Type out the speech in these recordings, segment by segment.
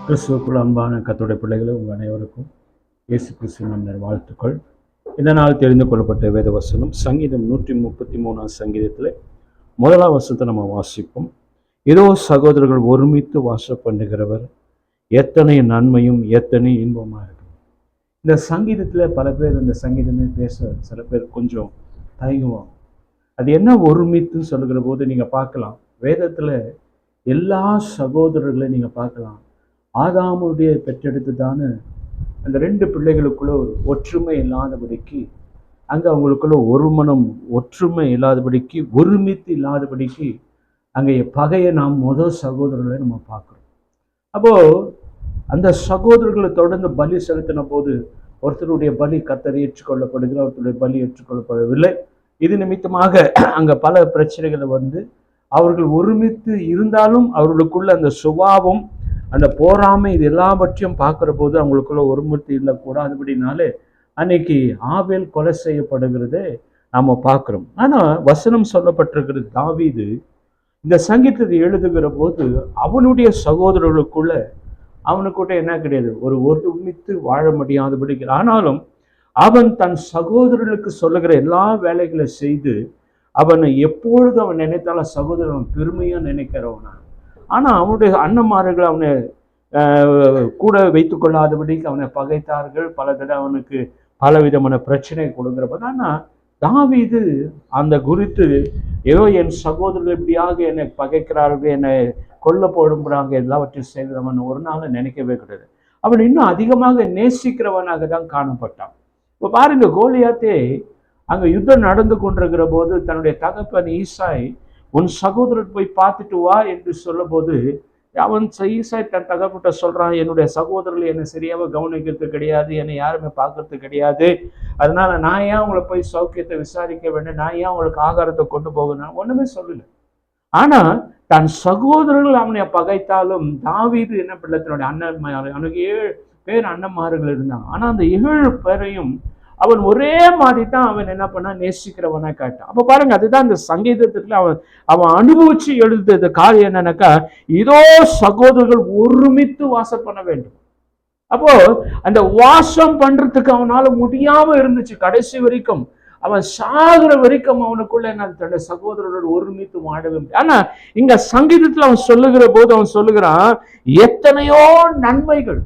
கிறிஸ்துவுக்குள் அன்பான கர்த்தருடைய பிள்ளைகளை உங்கள் அனைவருக்கும் இயேசு கிறிஸ்துவின் வாழ்த்துக்கள். இதனால் தெரிந்து கொள்ளப்பட்ட வேத வசனம் சங்கீதம் 133 சங்கீதத்தில் முதலாம் வசனத்தை நம்ம வாசிப்போம். இதோ சகோதரர்கள் ஒருமித்து வாசம் பண்ணுகிறவர் எத்தனை நன்மையும் எத்தனை இன்பமாக இருக்கு. இந்த சங்கீதத்தில் பல பேர் இந்த சங்கீதமே பேச சில பேர் கொஞ்சம் தயங்குவாங்க. அது என்ன ஒருமித்துன்னு சொல்லுகிற போது நீங்கள் பார்க்கலாம், வேதத்தில் எல்லா சகோதரர்களையும் நீங்கள் பார்க்கலாம். ஆதாமுடைய பெற்றெடுத்ததான அந்த 2 பிள்ளைகளுக்குள்ள ஒரு ஒற்றுமை இல்லாதபடிக்கு, அங்கே அவங்களுக்குள்ள ஒரு மனம் ஒற்றுமை இல்லாதபடிக்கு, ஒருமித்து இல்லாதபடிக்கு அங்கே பகையை நாம் சகோதரர்களை நம்ம பார்க்குறோம். அப்போது அந்த சகோதரர்களை தொடர்ந்து பலி செலுத்தின போது ஒருத்தருடைய பலி கர்த்தர் ஏற்றுக்கொள்ளப்படுகிற, ஒருத்தருடைய பலி ஏற்றுக்கொள்ளப்படவில்லை. இது நிமித்தமாக அங்கே பல பிரச்சனைகளை வந்து அவர்கள் ஒருமித்து இருந்தாலும் அவர்களுக்குள்ள அந்த சுபாவம், அந்த போராமை, இது எல்லாவற்றையும் பார்க்குற போது அவங்களுக்குள்ள ஒருமித்து இல்லக்கூடாதுபடினாலே அன்னைக்கு ஆபேல் கொலை செய்யப்படுகிறதே நாம் பார்க்குறோம். ஆனால் வசனம் சொல்லப்பட்டிருக்கிறது, தாவீது இந்த சங்கீதத்தை எழுதுகிற போது அவனுடைய சகோதரர்களுக்குள்ள அவனுக்கூட என்ன கிடையாது, ஒருமித்து வாழ முடியாதபடி. ஆனாலும் அவன் தன் சகோதரர்களுக்கு சொல்லுகிற எல்லா வேலைகளை செய்து அவனை எப்பொழுது அவன் நினைத்தாலும் சகோதரன் பெருமையாக நினைக்கிறவனா. ஆனால் அவனுடைய அண்ணன்மார்கள் அவனை கூட வைத்து கொள்ளாதபடிக்கு அவனை பகைத்தார்கள். பல தடவை அவனுக்கு பல விதமான பிரச்சனை கொடுக்குறப்ப, ஆனால் தாவீது அந்த குறித்து ஏதோ என் சகோதரர்கள் இப்படியாக என்னை பகைக்கிறார்கள், என்னை கொல்ல போடுறாங்க, எல்லாவற்றையும் செய்கிறவன் ஒரு நாள் நினைக்கவே கிடையாது. அவன் இன்னும் அதிகமாக நேசிக்கிறவனாக தான் காணப்பட்டான். இப்போ பாருங்க, கோலியாத்தே அங்கே யுத்தம் நடந்து கொண்டிருக்கிற போது தன்னுடைய தகப்பன் ஈசாய், உன் சகோதரர் போய் பார்த்துட்டு வா என்று சொல்ல போது அவன் ஈசாய் தன் தகப்பட்ட சொல்றான், என்னுடைய சகோதரர்கள் என்னை சரியாக கவனிக்கிறது கிடையாது, என்னை யாருமே பார்க்கறது கிடையாது, அதனால நான் ஏன் உங்களை போய் சௌக்கியத்தை விசாரிக்க வேண்டும், நான் ஏன் உங்களுக்கு ஆகாரத்தை கொண்டு போகணும், ஒண்ணுமே சொல்லல. ஆனா தன் சகோதரர்கள் அவனை பகைத்தாலும் தாவீது என்ன பிள்ளை, தன்னுடைய அண்ணன்மார், அவனுக்கு 7 பேர் அண்ணன்மார்கள் இருந்தான். ஆனா அந்த 7 பேரையும் அவன் ஒரே மாதிரி தான் அவன் என்ன பண்ணா, நேசிக்கிறவனா காட்டான். அப்ப பாருங்க, அதுதான் இந்த சங்கீதத்துல அவன் அனுபவிச்சு எழுதுறது காரியம் என்னன்னாக்கா, இதோ சகோதரர்கள் ஒருமித்து வாசம் பண்ண வேண்டும். அப்போ அந்த வாசம் பண்றதுக்கு அவனால முடியாம இருந்துச்சு. கடைசி வரைக்கும் அவன் சாகுற வரைக்கும் அவனுக்குள்ள என்ன, தன்னுடைய சகோதரரோடு ஒருமித்து வாழவே. ஆனா இங்க சங்கீதத்துல அவன் சொல்லுகிற போது அவன் சொல்லுகிறான், எத்தனையோ நன்மைகள்.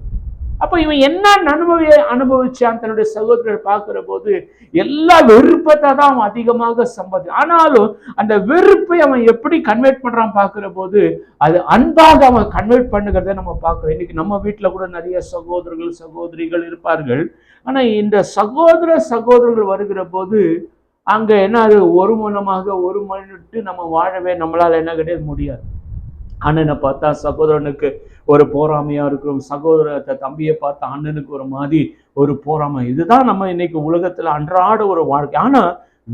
அப்ப இவன் என்ன நன்மையை அனுபவிச்சான் தன்னுடைய சகோதரர் பார்க்கிற போது, எல்லா வெறுப்பத்தை தான் அவன் அதிகமாக சம்பாதி. ஆனாலும் அந்த வெறுப்பை அவன் எப்படி கன்வெர்ட் பண்றான் பார்க்கிற போது, அது அன்பாக அவன் கன்வெர்ட் பண்ணுகிறத நம்ம பார்க்கிறோம். இன்னைக்கு நம்ம வீட்டுல கூட நிறைய சகோதரர்கள் சகோதரிகள் இருப்பார்கள். ஆனா இந்த சகோதரர்கள் வருகிற போது அங்க என்ன, ஒரு மனமாக ஒரு மனிட்டு நம்ம வாழவே நம்மளால என்ன கிடையாது, முடியாது. அண்ணனை பார்த்தா சகோதரனுக்கு ஒரு போராமையா இருக்கிறோம், சகோதர தம்பியை பார்த்தா அண்ணனுக்கு ஒரு மாதிரி ஒரு போராமை. இதுதான் நம்ம இன்னைக்கு உலகத்துல அன்றாட ஒரு வாழ்க்கை. ஆனா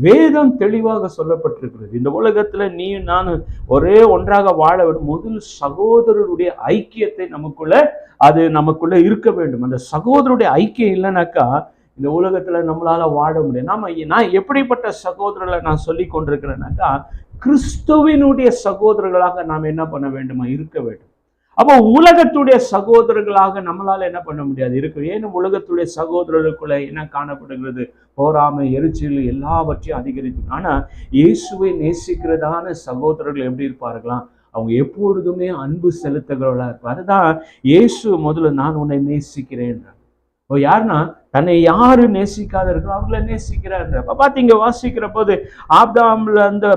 வேதம் தெளிவாக சொல்லப்பட்டிருக்கிறது, இந்த உலகத்துல நீ நான் ஒரே ஒன்றாக வாழ வேண்டும். முதல் சகோதரருடைய ஐக்கியத்தை நமக்குள்ள இருக்க வேண்டும். அந்த சகோதரருடைய ஐக்கியம் இல்லைனாக்கா இந்த உலகத்துல நம்மளால வாழ முடியும். நான் எப்படிப்பட்ட சகோதரர்களை நான் சொல்லி கொண்டிருக்கிறேன்னாக்கா, கிறிஸ்துவினுடைய சகோதரர்களாக நாம் என்ன பண்ண வேண்டுமா, இருக்க வேண்டும். அப்போ உலகத்துடைய சகோதரர்களாக நம்மளால என்ன பண்ண முடியாது, இருக்கு. ஏன்னு உலகத்துடைய சகோதரர்களுக்குள்ள என்ன காணப்படுகிறது, போராமை, எரிச்சல் எல்லாவற்றையும் அதிகரித்து. ஆனா இயேசுவை நேசிக்கிறதான சகோதரர்கள் எப்படி இருப்பார்களாம், அவங்க எப்பொழுதுமே அன்பு செலுத்துகிறவர்களா இருப்பார். அதுதான் இயேசு முதல்ல நான் உன்னை நேசிக்கிறேன். யாருன்னா தன்னை யாரு நேசிக்காத இருக்கிறோம் அவர்களை நேசிக்கிறார். அப்ப பாத்தீங்க, வாசிக்கிற போது ஆதாம்ல இருந்து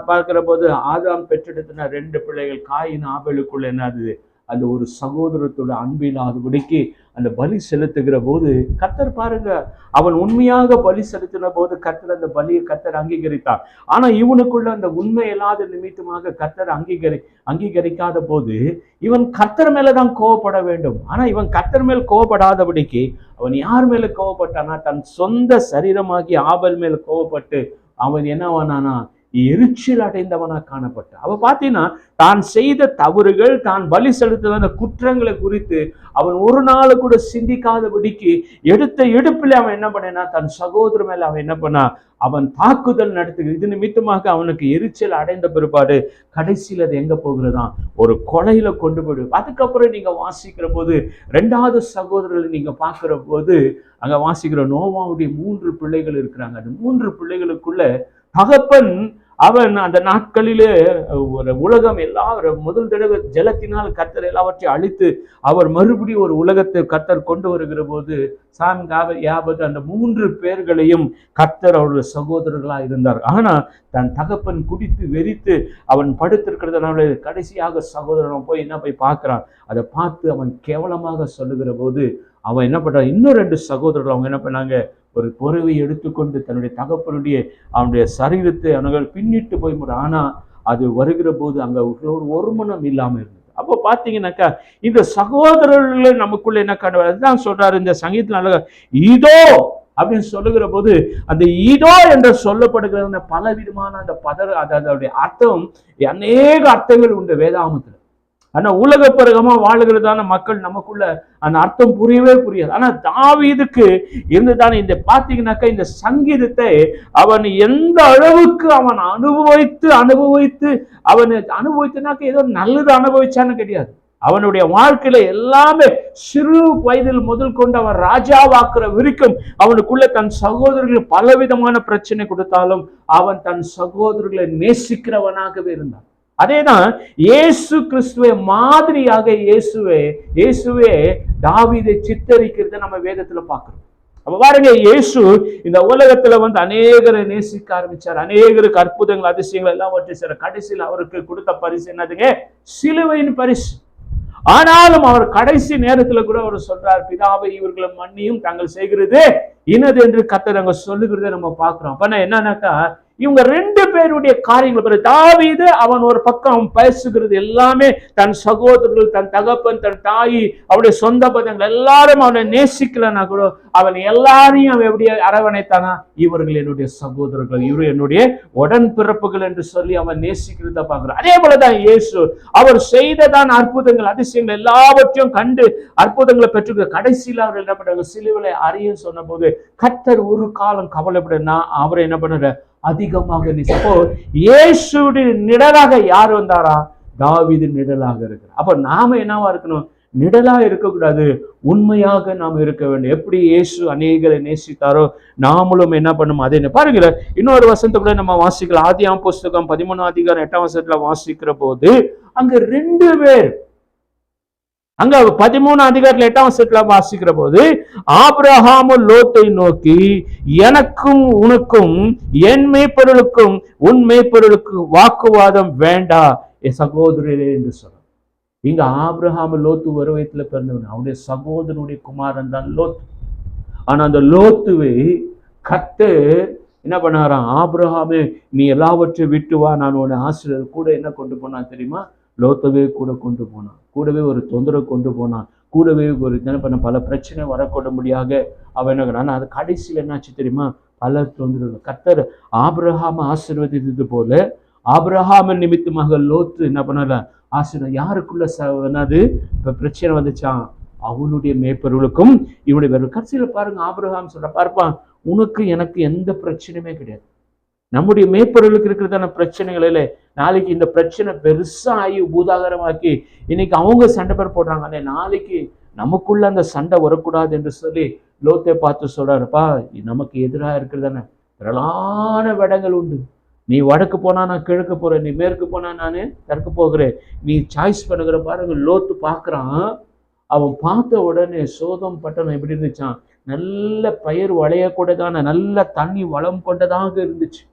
பார்க்கிற போது ஆதாம் பெற்றெடுத்தின 2 பிள்ளைகள் காயின் ஆபேலுக்குள்ள என்னது, அந்த ஒரு சகோதரத்தோட அன்பில்லாதபடிக்கு அந்த பலி செலுத்துகிற போது கர்த்தர் பாருங்க, அவன் உண்மையாக பலி செலுத்தின போது கர்த்தர் அந்த பலியை கர்த்தர் அங்கீகரித்தார். ஆனா இவனுக்குள்ள அந்த உண்மை இல்லாத நிமித்தமாக கர்த்தர் அங்கீகரிக்காத போது இவன் கர்த்தர் மேலதான் கோவப்பட வேண்டும். ஆனா இவன் கர்த்தர் மேல் கோவப்படாதபடிக்கு அவன் யார் மேல கோவப்பட்டானா, தன் சொந்த சரீரமாகி ஆபேல் மேல கோவப்பட்டு அவன் என்னவானானா, எரிச்சல் அடைந்தவனா காணப்பட்ட. அவ பார்த்தீங்கன்னா தான் செய்த தவறுகள், தான் பலி செலுத்தின குற்றங்களை குறித்து அவன் ஒரு நாள் கூட சிந்திக்காதபடிக்கு எடுத்த எடுப்பில் அவன் என்ன பண்ணா, தன் சகோதரர் மேல அவன் என்ன பண்ணா, அவன் தாக்குதல் நடத்துகிறது. இது நிமித்தமாக அவனுக்கு எரிச்சல் அடைந்த பிற்பாடு கடைசியில் அது எங்க போகிறதான், ஒரு கொலையில கொண்டு போயிடு. அதுக்கப்புறம் நீங்க வாசிக்கிற போது 2வது சகோதரர்கள் நீங்க பார்க்கிற போது அங்க வாசிக்கிற நோவாவுடைய 3 பிள்ளைகள் இருக்கிறாங்க. அந்த 3 பிள்ளைகளுக்குள்ள தகப்பன் அவன் அந்த நாட்களிலே ஒரு உலகம் எல்லாரும் முதல் தடவை ஜலத்தினால் கர்த்தர் எல்லாவற்றையும் அழித்து அவர் மறுபடியும் ஒரு உலகத்தை கர்த்தர் கொண்டு வருகிற போது சாம் யாபத் அந்த 3 பேர்களையும் கர்த்தர் அவருடைய சகோதரர்களா இருந்தார். ஆனா தன் தகப்பன் குடித்து வெறித்து அவன் படுத்திருக்கிறதுனால கடைசியாக சகோதரன் போய் பார்க்கிறான். அதை பார்த்து அவன் கேவலமாக சொல்லுகிற போது அவன் என்ன பண்றான், இன்னும் 2 சகோதரர்கள் அவங்க என்ன பண்ணாங்க, ஒரு பொறுவை எடுத்துக்கொண்டு தன்னுடைய தகப்பனுடைய அவனுடைய சரீரத்தை அவர்கள் பின்னிட்டு போய் ஆனா அது வருகிற போது அங்க ஒரு மனம் இல்லாம இருந்தது. அப்போ பாத்தீங்கன்னாக்கா இந்த சகோதரர்கள் நமக்குள்ள என்ன அதுதான் சொல்றாரு இந்த சங்கீதத்துல, இதோ அப்படின்னு சொல்லுகிற போது அந்த இதோ என்று சொல்லப்படுகிற பலவிதமான அந்த அதோடைய அர்த்தம் அநேக அர்த்தங்கள் உண்டு வேதாகமத்துல. ஆனா உலக பிரகமா வாழுகிறதான மக்கள் நமக்குள்ள அந்த அர்த்தம் புரியவே புரியாது. ஆனா தாவீதுக்கு இருந்துதானே இந்த பாத்தீங்கன்னாக்கா இந்த சங்கீதத்தை அவன் எந்த அளவுக்கு அவன் அனுபவித்து அவன் அனுபவித்தனாக்க ஏதோ நல்லது அனுபவிச்சான்னு கிடையாது. அவனுடைய வாழ்க்கையில எல்லாமே சிறு வயதில் முதல் கொண்டு அவன் ராஜாவாக்குற வரைக்கும் அவனுக்குள்ள தன் சகோதரர்கள் பலவிதமான பிரச்சனை கொடுத்தாலும் அவன் தன் சகோதரர்களை நேசிக்கிறவனாகவே இருந்தான். அதேதான் இயேசு கிறிஸ்துவை மாதிரியாக இயேசுவே தாவீதை சித்தரிக்கிறத நம்ம வேதத்துல பார்க்கிறோம். அப்ப பாருங்க, இயேசு இந்த உலகத்துல அநேகரை நேசிக்க ஆரம்பிச்சார். அநேகருக்கு அற்புதங்கள் அதிசயங்கள் எல்லாம் வச்சு கடைசியில் அவருக்கு கொடுத்த பரிசு என்னதுங்க, சிலுவையின் பரிசு. ஆனாலும் அவர் கடைசி நேரத்துல கூட அவர் சொல்றார், பிதாவை இவர்களை மன்னியும் தாங்கள் செய்கிறது இனது என்று கர்த்தர் அங்க சொல்லுகிறத நம்ம பார்க்கிறோம். அப்ப என்னன்னாக்கா இவங்க 2 பேருடைய காரியங்கள், தாவீது அவன் ஒரு பக்கம் பேசுகிறது எல்லாமே தன் சகோதரர்கள், தன் தகப்பன், தன் தாயி, அவருடைய சொந்த பதங்கள் எல்லாரும் அவனை நேசிக்கலன்னா கூட அவன் எல்லாரையும் அவன் எப்படி அரவணைத்தானா, இவர்கள் என்னுடைய சகோதரர்கள், இவரு என்னுடைய உடன் பிறப்புகள் என்று சொல்லி அவன் நேசிக்கிறத பார்க்கிறான். அதே போலதான் இயேசு அவர் செய்ததான் அற்புதங்கள் அதிசயங்கள் எல்லாவற்றையும் கண்டு அற்புதங்களை பெற்று கடைசியில் அவர் என்ன பண்றாங்க, சிலுவையை அறிய சொன்ன போது கர்த்தர் ஒரு காலம் கவலைப்படனா அவரை என்ன பண்ற அதிகமாக அப்போ இயேசுடைய நிழலாக யார் வந்தாரா, தாவீது நிழலாக இருக்கிறார். அப்ப நாம என்னவா இருக்கணும், நிழலா இருக்கக்கூடாது, உண்மையாக நாம் இருக்க வேண்டும். எப்படி இயேசு அநேகரை நேசித்தாரோ நாமளும் என்ன பண்ணும் அதே பாருங்க. இன்னொரு வசனத்துக்குள்ள நம்ம வாசிக்கலாம். ஆதியாகமம் புஸ்தகம் 13 அதிகாரம் 8ஆம் வசனத்துல வாசிக்கிற போது அங்க 2 பேர் அங்க 13 அதிகாரத்துல 8ஆம் வசனத்துல வாசிக்கிற போது ஆபிரகாம் லோத்தை நோக்கி, எனக்கும் உனக்கும் என் மேய்ப்பொருளுக்கும் உன் மேய்ப்பொருளுக்கு வாக்குவாதம் வேண்டா என் சகோதரரே என்று சொல்ற. இங்க ஆபிரகாம் லோத்து ஒரு வயத்துல பிறந்தவன், அவனுடைய சகோதரனுடைய குமாரன் தான் லோத்து. ஆனா அந்த லோத்துவை கர்த்தர் என்ன பண்ணாராம், ஆபிரகாமே நீ எல்லாவற்றையும் விட்டு வா, நான் உன்னை ஆசீர்வாதம் கூட என்ன கொண்டு போனா தெரியுமா, லோத்தவே கூட கொண்டு போனான், கூடவே ஒரு தொந்தரவு கொண்டு போனான், கூடவே ஒரு என்ன பண்ண பல பிரச்சனை வரக்கூடும்படியாக அவன் என்ன பண்ணான். அது கடைசியில் என்னாச்சு தெரியுமா, பல தொந்தரவு. கர்த்தர் ஆபிரகாம ஆசீர்வதித்தது போல ஆபிரகாமின் நிமித்தமாக லோத்து என்ன பண்ணல ஆசீர்வாதம். யாருக்குள்ள என்னது இப்ப பிரச்சனை வந்துச்சான், அவனுடைய மேய்ப்பொருளுக்கும் இவனுடைய கடைசியில பாருங்க ஆபிரகாம் சொல்ற, பார்ப்பான் உனக்கு எனக்கு எந்த பிரச்சனையுமே கிடையாது, நம்முடைய மேய்ப்பொருளுக்கு இருக்கிறதான பிரச்சனைகளில நாளைக்கு இந்த பிரச்சனை பெருசா ஆகி பூதாகரமாக்கி இன்னைக்கு அவங்க சண்டை பேர் போடுறாங்க, நாளைக்கு நமக்குள்ள அந்த சண்டை வரக்கூடாது என்று சொல்லி லோத்தை பார்த்து சொல்றாருப்பா, நமக்கு எதிராக இருக்கிறதான திரளான இடங்கள் உண்டு, நீ வடக்கு போனா நான் கிழக்கு போறேன், நீ மேற்கு போனா நான் தெற்கு போகிறேன், நீ சாய்ஸ் பண்ணுகிற பாருங்க. லோத்து பார்க்குறான், அவன் பார்த்த உடனே சோதம் பட்டணம் எப்படி இருந்துச்சான், நல்ல பயிர் வளையக்கூடதான நல்ல தண்ணி வளம் கொண்டதாக இருந்துச்சு.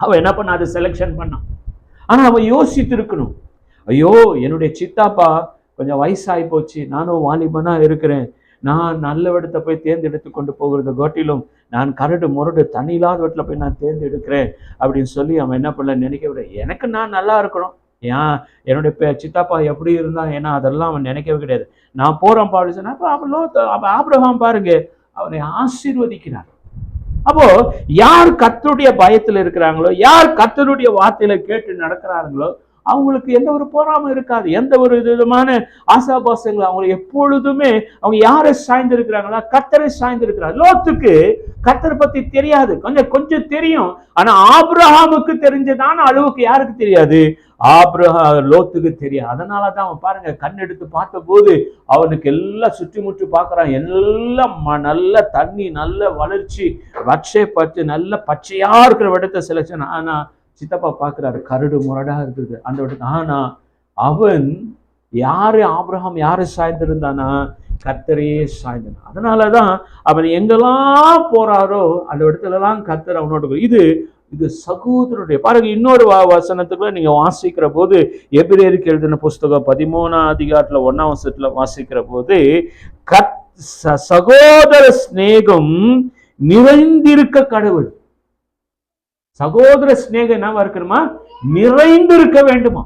அவன் என்ன பண்ண, அதை செலக்ஷன் பண்ணான். ஆனா அவன் யோசித்து இருக்கணும், ஐயோ என்னுடைய சித்தாப்பா கொஞ்சம் வயசாகி போச்சு, நானும் வாலிபனா இருக்கிறேன், நான் நல்ல இடத்த போய் தேர்ந்தெடுத்து கொண்டு போகிறத காட்டிலும் நான் கரடு முரடு தண்ணி இல்லாத வீட்டுல போய் நான் தேர்ந்தெடுக்கிறேன் அப்படின்னு சொல்லி அவன் என்ன பண்ணல நினைக்க விட, எனக்கு நான் நல்லா இருக்கணும், ஏன் என்னுடைய சித்தாப்பா எப்படி இருந்தா, ஏன்னா அதெல்லாம் அவன் நினைக்கவே கிடையாது. நான் போறேன் பாடு சொன்னா அப்ப ஆபிரகாம் பாருங்க அவனை ஆசீர்வதிக்கிறார். அப்போ யார் கர்த்தருடைய பயத்துல இருக்கிறாங்களோ, யார் கர்த்தருடைய வார்த்தையில கேட்டு நடக்கிறாங்களோ, அவங்களுக்கு எந்த ஒரு பொறாமை இருக்காது, எந்த ஒரு விதமான ஆசாபாசங்கள். அவங்க எப்பொழுதுமே அவங்க யாரை சாய்ந்து இருக்கிறாங்களா? கர்த்தரை சாய்ந்து இருக்கிறாங்க. லோத்துக்கு கர்த்தரை பத்தி தெரியாது, கொஞ்சம் தெரியும். ஆனா ஆபிரகாமுக்கு தெரிஞ்சதான அளவுக்கு யாருக்கு தெரியாது? லோத்துக்கு தெரியும். அதனாலதான் அவன் பாருங்க, கண் எடுத்து பார்த்த போது அவனுக்கு எல்லாம் சுற்றி முற்றி பார்க்கறான். எல்லாம் நல்ல தண்ணி, நல்ல வளர்ச்சி, வச்சை பச்சை, நல்ல பச்சையா இருக்கிற இடத்த செலக்ஷன். ஆனா சித்தப்பா பார்க்கிறாரு, கரடு முரடா இருக்குது அந்த இடத்துல. ஆனா அவன் ஆபிரகாம் யாரை சாய்ந்திருந்தானா? கர்த்தரையே சாய்ந்தான். அதனாலதான் அவன் எங்கெல்லாம் போறாரோ அந்த இடத்துல எல்லாம் கர்த்தர் அவனோட. இது சகோதரருடைய பாருங்க. இன்னொரு வசனத்துக்குள்ள நீங்க வாசிக்கிற போது, எபிரேயருக்கு எழுதின புஸ்தகம் 13ஆம் அதிகாரத்துல 1ஆம் வசனத்துல வாசிக்கிற போது, சகோதர சிநேகம் நிறைந்திருக்க கடவுள். சகோதர சிநேகம் என்ன இருக்கணுமா? நிறைந்திருக்க வேண்டுமா?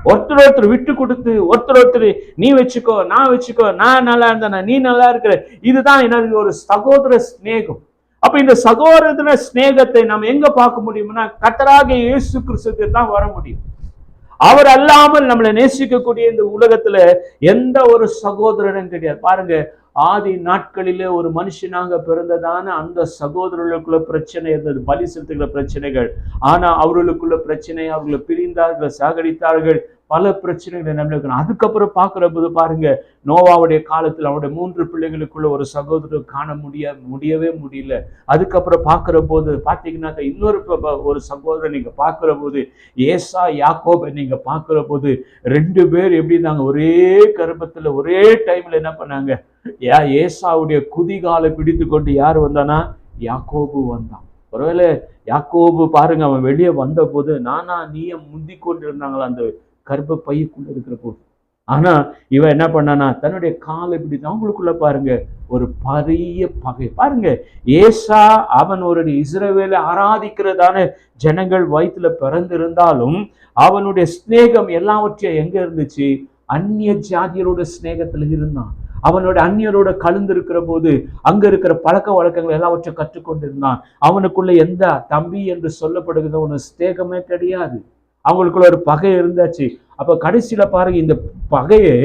ஒருத்தர் விட்டு கொடுத்து, ஒருத்தர் நீ வச்சுக்கோ, நான் வச்சுக்கோ, நான் நல்லா இருந்தேன், நீ நல்லா இருக்கிற, இதுதான் என்னது? ஒரு சகோதர சிநேகம். அப்ப இந்த சகோதர சிநேகத்தை நாம் எங்க பார்க்க முடியும்னா, கர்த்தராகிய இயேசு கிறிஸ்துவுக்கு தான் வர முடியும். அவர் அல்லாமல் நம்மளை நேசிக்கக்கூடிய இந்த உலகத்துல எந்த ஒரு சகோதரனும் கிடையாது. பாருங்க, ஆதி நாட்களிலே ஒரு மனுஷனாக பிறந்ததான அந்த சகோதரர்களுக்குள்ள பிரச்சனை இருந்தது, பலி செலுத்துகிற பிரச்சனைகள். ஆனா அவர்களுக்குள்ள பிரச்சனை, அவர்களை பிரிந்தார்கள், சாகடித்தார்கள், பல பிரச்சனைகளை நம்மளுக்கு. அதுக்கப்புறம் பார்க்கிற போது பாருங்க, நோவாவுடைய காலத்தில் அவருடைய 3 பிள்ளைகளுக்குள்ள ஒரு சகோதரர் காண முடியவே முடியல. அதுக்கப்புறம் பார்க்கிற போது பார்த்தீங்கன்னாக்க இன்னொரு ஒரு சகோதரர் நீங்க பார்க்கிற போது, ஏசா யாக்கோபை நீங்க பார்க்கிற போது 2 பேர் எப்படி இருந்தாங்க? ஒரே கர்ப்பத்துல ஒரே டைம்ல என்ன பண்ணாங்க? ஏசாவுடைய குதிகாலை பிடித்து கொண்டு யார் வந்தானா? யாக்கோபு வந்தான். ஒருவேளை யாக்கோபு பாருங்க, அவன் வெளியே வந்த போது நானா நீய முந்தி கொண்டு இருந்தாங்களா அந்த கர்ப்ப பைக்குள்ள இருக்கிற போது. ஆனா இவன் என்ன பண்ணானா? தன்னுடைய காலை பிடித்து. அவங்களுக்குள்ள பாருங்க ஒரு பெரிய பகை. பாருங்க, ஏசா அவன் ஒரு இஸ்ரவேலை ஆராதிக்கிறதான ஜனங்கள் வயிற்றுல பிறந்திருந்தாலும் அவனுடைய சிநேகம் எல்லாவற்றையும் எங்க இருந்துச்சு? அந்நிய ஜாதியரோட சிநேகத்துல இருந்தான். அவனோட அந்நியரோட கலந்து இருக்கிற போது அங்க இருக்கிற பழக்க வழக்கங்கள் எல்லாவற்றையும் கற்றுக்கொண்டிருந்தான். அவனுக்குள்ள எந்த தம்பி என்று சொல்லப்படுகிற ஒரு சிநேகமே கிடையாது. அவங்களுக்குள்ள ஒரு பகை இருந்தாச்சு. அப்ப கடைசியில பாருங்க, இந்த பகையை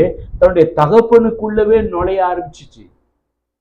தன்னுடைய தகப்பனுக்குள்ளவே நுழைய ஆரம்பிச்சிச்சு.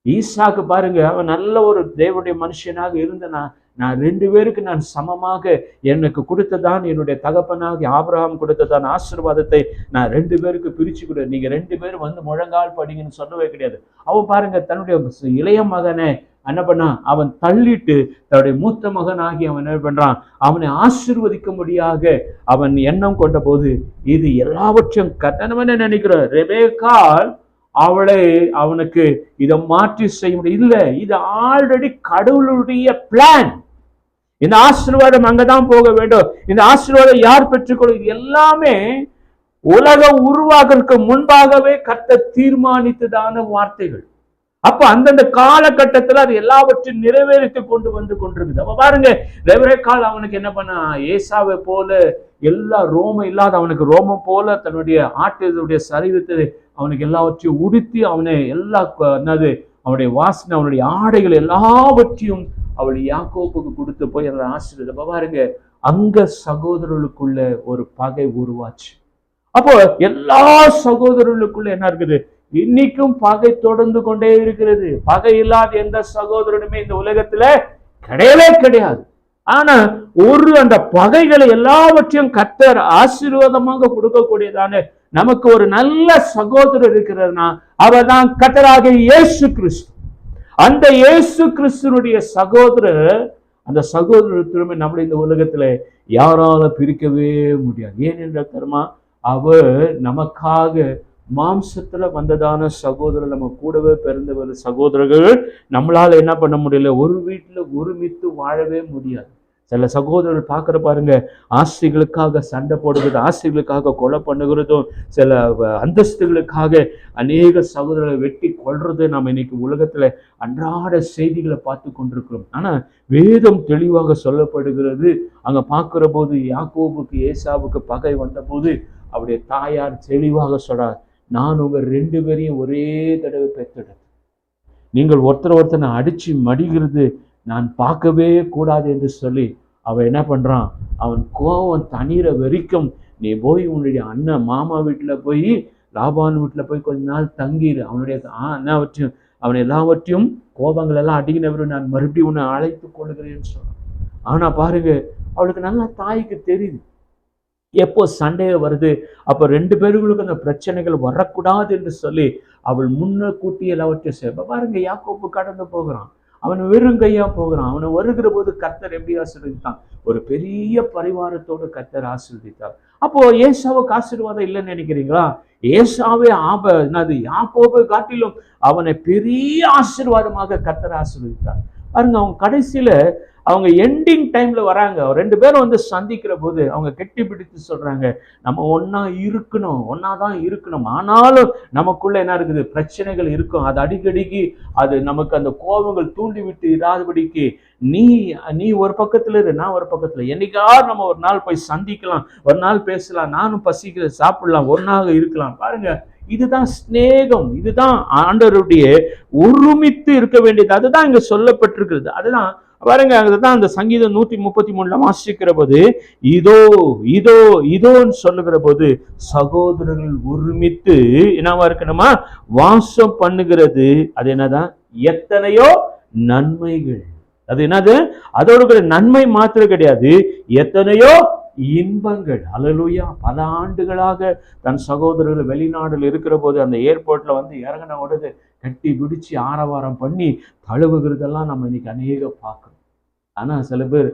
ஈசாக்கு பாருங்க, அவன் நல்ல ஒரு தேவனுடைய மனுஷனாக இருந்தனா, நான் 2 பேருக்கு நான் சமமாக எனக்கு கொடுத்ததான் என்னுடைய தகப்பனாக ஆபிரகாம் கொடுத்ததான் ஆசீர்வாதத்தை நான் 2 பேருக்கு பிரிச்சு கொடு, நீங்க 2 பேரும் வந்து முழங்கால் படிங்கன்னு சொல்லவே கிடையாது. அவன் பாருங்க, தன்னுடைய இளைய மகனை என்ன பண்ணா? அவன் தள்ளிட்டு தன்னுடைய மூத்த மகனாகி அவன் என்ன பண்றான்? அவனை ஆசீர்வதிக்கும்படியாக அவன் எண்ணம் கொண்ட போது இது எல்லாவற்றையும் கட்டணம் நினைக்கிற ரெபேக்காள் அவளை அவனுக்கு இதை மாற்றி செய்ய முடியும். இல்ல, இது ஆல்ரெடி கடவுளுடைய பிளான். இந்த ஆசீர்வாதம் அங்கதான் போக வேண்டும். இந்த ஆசீர்வாதம் யார் பெற்றுக்கொள்ளும்? இது எல்லாமே உலகம் உருவாகிறதுக்கு முன்பாகவே கர்த்தர் தீர்மானித்ததான வார்த்தைகள். அப்ப அந்தந்த காலகட்டத்துல அது எல்லாவற்றையும் நிறைவேறித்து கொண்டு வந்து கொண்டிருக்குது. அப்ப பாருங்க, ரெபேக்காள் அவனுக்கு என்ன பண்ணா? ஏசாவை போல எல்லா ரோமம் இல்லாத அவனுக்கு ரோமம் போல தன்னுடைய ஆட்டுடைய சரீரத்தை அவனுக்கு எல்லாவற்றையும் உடுத்தி அவனை எல்லா என்னது அவனுடைய வாசனை, அவனுடைய ஆடைகள் எல்லாவற்றையும் அவள் யாக்கோபுக்கு கொடுத்து போய் அந்த ஆசீர்வாதம். பாருங்க, அங்க சகோதரர்களுக்குள்ள ஒரு பகை உருவாச்சு. அப்போ எல்லா சகோதரர்களுக்குள்ள என்ன இருக்குது? இன்னைக்கும் பகை தொடர்ந்து கொண்டே இருக்கிறது. பகை இல்லாத எந்த சகோதரனுமே இந்த உலகத்துல கிடையவே கிடையாது. ஆனா அந்த பகைகளை எல்லாவற்றையும் கர்த்தர் ஆசீர்வாதமாக கொடுக்கக்கூடியதான நமக்கு ஒரு நல்ல சகோதரர் இருக்கிறதுனா அவர் தான் கர்த்தராகிய இயேசு கிறிஸ்து. அந்த இயேசு கிறிஸ்துனுடைய சகோதரர், அந்த சகோதரர் திரும்ப நம்முடைய இந்த உலகத்துல யாரால பிரிக்கவே முடியாது. ஏனென்ற தருமா, அவர் நமக்காக மாம்சத்துல வந்ததான சகோதரர், நம்ம கூடவே பிறந்தவர் சகோதரர்கள். நம்மளால என்ன பண்ண முடியல? ஒரு வீட்டுல ஒருமித்து வாழவே முடியாது. சில சகோதரர்கள் பார்க்குற பாருங்க, ஆசைகளுக்காக சண்டை போடுகிறது, ஆசைகளுக்காக கொலை பண்ணுகிறதும், சில அந்தஸ்துகளுக்காக அநேக சகோதரர்களை வெட்டி கொள்றது நம்ம இன்னைக்கு உலகத்துல அன்றாட செய்திகளை பார்த்து கொண்டிருக்கிறோம். ஆனா வேதம் தெளிவாக சொல்லப்படுகிறது. அங்க பார்க்கிற போது யாக்கோபுக்கு ஏசாவுக்கு பகை வந்த போது அவருடைய தாயார் தெளிவாக சொல்றார், நான் உங்க 2 பேரையும் ஒரே தடவை பெற்றெடுத்தேன். நீங்கள் ஒருத்தரை அடிச்சு மடிகிறது நான் பார்க்கவே கூடாது என்று சொல்லி அவன் என்ன பண்றான், அவன் கோபம் தண்ணீரை வரைக்கும் நீ போய் உன்னுடைய அண்ணன் மாமா வீட்டுல போய் லாபான் வீட்டுல போய் கொஞ்ச நாள் தங்கிடு, அவனுடைய எல்லாவற்றையும் அவன் எல்லாவற்றையும் கோபங்கள் எல்லாம் அடிக்கினவரும் நான் மறுபடியும் உன்னை அழைத்து கொள்கிறேன்னு சொன்னான். ஆனா பாருங்க, அவளுக்கு நல்லா தாய்க்கு தெரியுது எப்போ சண்டே வருது, அப்ப 2 பேர்களுக்கு அந்த பிரச்சனைகள் வரக்கூடாது என்று சொல்லி அவள் முன்ன கூட்டி எல்லாவற்றையும் செய்ய. பாருங்க, யாக்கோப்பு கடந்து போகிறான், அவன் வெறுங்கையா போகிறான். அவனை வருகிற போது கர்த்தர் எப்படி ஆசீர்வதித்தான், ஒரு பெரிய பரிவாரத்தோடு கர்த்தர் ஆசீர்வதித்தார். அப்போ ஏசாவுக்கு ஆசீர்வாதம் இல்லைன்னு நினைக்கிறீங்களா? ஏசாவே யாக்கோபை காட்டிலும் அவனை பெரிய ஆசீர்வாதமாக கர்த்தர் ஆசீர்வதித்தார். பாருங்க, அவங்க கடைசியில அவங்க எண்டிங் டைம்ல வராங்க. 2 பேரும் வந்து சந்திக்கிற போது அவங்க கெட்டி பிடித்து சொல்றாங்க, நம்ம ஒன்னா இருக்கணும், ஒன்னாதான் இருக்கணும். ஆனாலும் நமக்குள்ள என்ன இருக்குது, பிரச்சனைகள் இருக்கும். அது அடிக்கடிக்கு அது நமக்கு அந்த கோபங்கள் தூண்டி விட்டு இராதபடிக்கு நீ ஒரு பக்கத்துல இரு, நான் ஒரு பக்கத்துல, என்னைக்காவது நம்ம ஒரு நாள் போய் சந்திக்கலாம், ஒரு நாள் பேசலாம், நானும் பசிக்கிற சாப்பிடலாம், ஒன்னாக இருக்கலாம். பாருங்க, இதுதான் ஸ்நேகம், இதுதான் ஆண்டவருடைய ஒருமித்து இருக்க வேண்டியது. அதுதான் இங்க சொல்லப்பட்டிருக்கிறது. அதுதான் பாருங்க, அதுதான் அந்த சங்கீதம் 133 வாசிக்கிற போது இதோ இதோ இதோன்னு சொல்லுகிற போது சகோதரர்கள் ஒருமித்து என்னவா இருக்கணுமா, வாசம் பண்ணுகிறது. அது என்னதான், எத்தனையோ நன்மைகள். அது என்னது, அதோட நன்மை மாத்திரம் கிடையாது, எத்தனையோ இன்பங்கள். அல்லேலூயா. பல ஆண்டுகளாக தன் சகோதரர்கள் வெளிநாடுல இருக்கிற போது அந்த ஏர்போர்ட்ல வந்து இறங்கின உடனே கட்டி பிடிச்சி ஆரவாரம் பண்ணி தழுவுகிறதெல்லாம் நம்ம இன்னைக்கு அநேக பார்க்கணும். ஆனா சில பேர்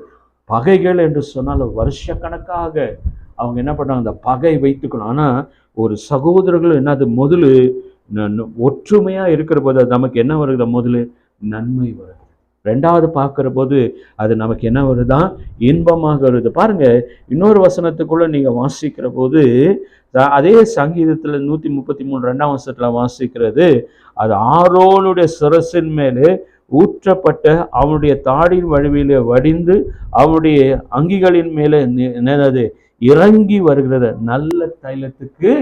பகைகள் என்று சொன்னால் வருஷ கணக்காக அவங்க என்ன பண்றாங்க, அந்த பகை வைத்துக்கணும். ஆனா ஒரு சகோதரர்கள் என்னது, முதல்ல ஒற்றுமையா இருக்கிற போது நமக்கு என்ன வருது, முதல்ல நன்மை வருது. 2வது பார்க்கிற போது அது நமக்கு என்ன வருதான், இன்பமாக வருது. பாருங்க, இன்னொரு வசனத்துக்குள்ள நீங்க வாசிக்கிற போது அதே சங்கீதத்துல 133 2ஆம் வசனத்துல வாசிக்கிறது, அது ஆரோனுடைய சிரசின் மேலே ஊற்றப்பட்ட அவனுடைய தாடியின் வடிவிலே வடிந்து அவனுடைய அங்கிகளின் மேலே என்னது இறங்கி வருகிறது நல்ல தைலத்துக்கு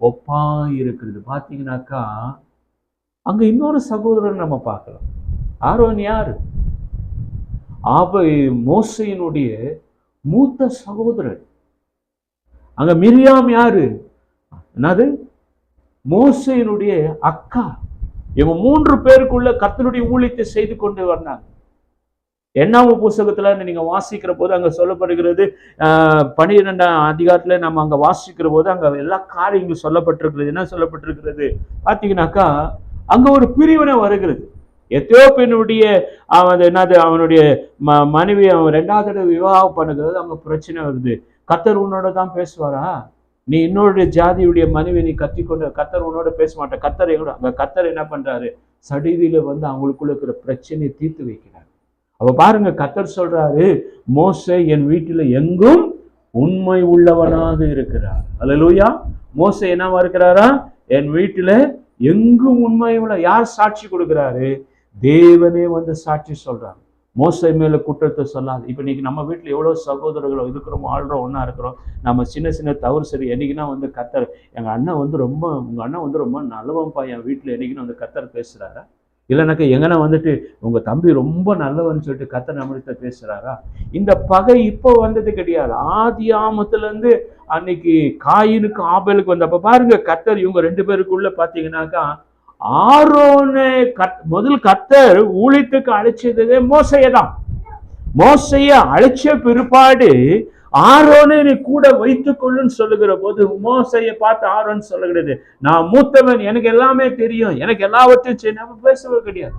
ஒப்பா இருக்கிறது. பாத்தீங்கன்னாக்கா அங்க இன்னொரு சகோதரன் நம்ம பார்க்கலாம். ஆரோன் யாரு, மோசையினுடைய மூத்த சகோதரன். அங்க மிரியாம் யாரு, என்னது மோசையினுடைய அக்கா. இவங்க 3 பேருக்குள்ள கர்த்தருடைய ஊழியத்தை செய்து கொண்டு வந்தாங்க. 8ஆம் புத்தகத்துல நீங்க வாசிக்கிற போது அங்க சொல்லப்படுகிறது, 12ஆம் அதிகாரத்துல நம்ம அங்க வாசிக்கிற போது அங்க எல்லா காரியங்களும் சொல்லப்பட்டிருக்கிறது. என்ன சொல்லப்பட்டிருக்கிறது பாத்தீங்கன்னாக்கா, அங்க ஒரு பிரிவினை வருகிறது. எத்தியோப்பியனுடைய அவனுடைய மனைவி அவன் 2வது தடவை விவாகம் பண்ணுகிறது. அங்க பிரச்சனை வருது. கர்த்தர் உன்னோட தான் பேசுவாரா, நீ இன்னொரு ஜாதியுடைய மனைவி நீ கத்திக்கொண்டு கர்த்தர் உன்னோட பேச மாட்டேன். கர்த்தர் எங்களோட அங்க கர்த்தர் என்ன பண்றாரு, சடிதியில வந்து அவங்களுக்குள்ள இருக்கிற பிரச்சனையை தீர்த்து வைக்கிறார். அப்ப பாருங்க, கர்த்தர் சொல்றாரு, மோசே என் வீட்டில எங்கும் உண்மை உள்ளவனாக இருக்கிறார். அல்லேலூயா. மோசே என்னவா இருக்கிறாரா, என் வீட்டில எங்கும் உண்மை உள்ள. யார் சாட்சி கொடுக்கிறாரு, தேவனே வந்து சாட்சி சொல்றாரு. மோசை மேல குற்றத்தை சொல்லாது. இப்ப இன்னைக்கு நம்ம வீட்டுல எவ்வளவு சகோதரர்களோ இருக்கிறோம், ஆள்றோம், ஒன்னா இருக்கிறோம். நம்ம சின்ன சின்ன தவறு சரி, என்னைக்குன்னா வந்து கர்த்தர் உங்க அண்ணன் வந்து ரொம்ப நல்லவன்பா என் வீட்டுல என்னைக்குன்னு வந்து கர்த்தர் பேசுறாரா? இல்லைனாக்கா எங்கன்னா வந்துட்டு உங்க தம்பி ரொம்ப நல்லவன்னு சொல்லிட்டு கர்த்தர் நம்மகிட்ட பேசுறாரா? இந்த பகை இப்போ வந்தது கிடையாது. ஆதி ஆமத்துல இருந்து அன்னைக்கு காயினுக்கு ஆபேலுக்கு வந்தப்ப பாருங்க, கர்த்தர் இவங்க 2 பேருக்குள்ள பாத்தீங்கன்னாக்கா ஆரோனை முதல் கர்த்தர் ஊழியத்துக்கு அழைச்சதே மோசையதான். மோசைய அழைச்ச பிற்பாடு ஆரோனை நீ கூட வைத்துக் கொள்ளுன்னு சொல்லுகிற போது மோசையை பார்த்து ஆரோன் சொல்லுகிறது, நான் மூத்தவன், எனக்கு எல்லாமே தெரியும், எனக்கு எல்லாவற்றையும் செய்ய. நம்ம பேசவே கிடையாது.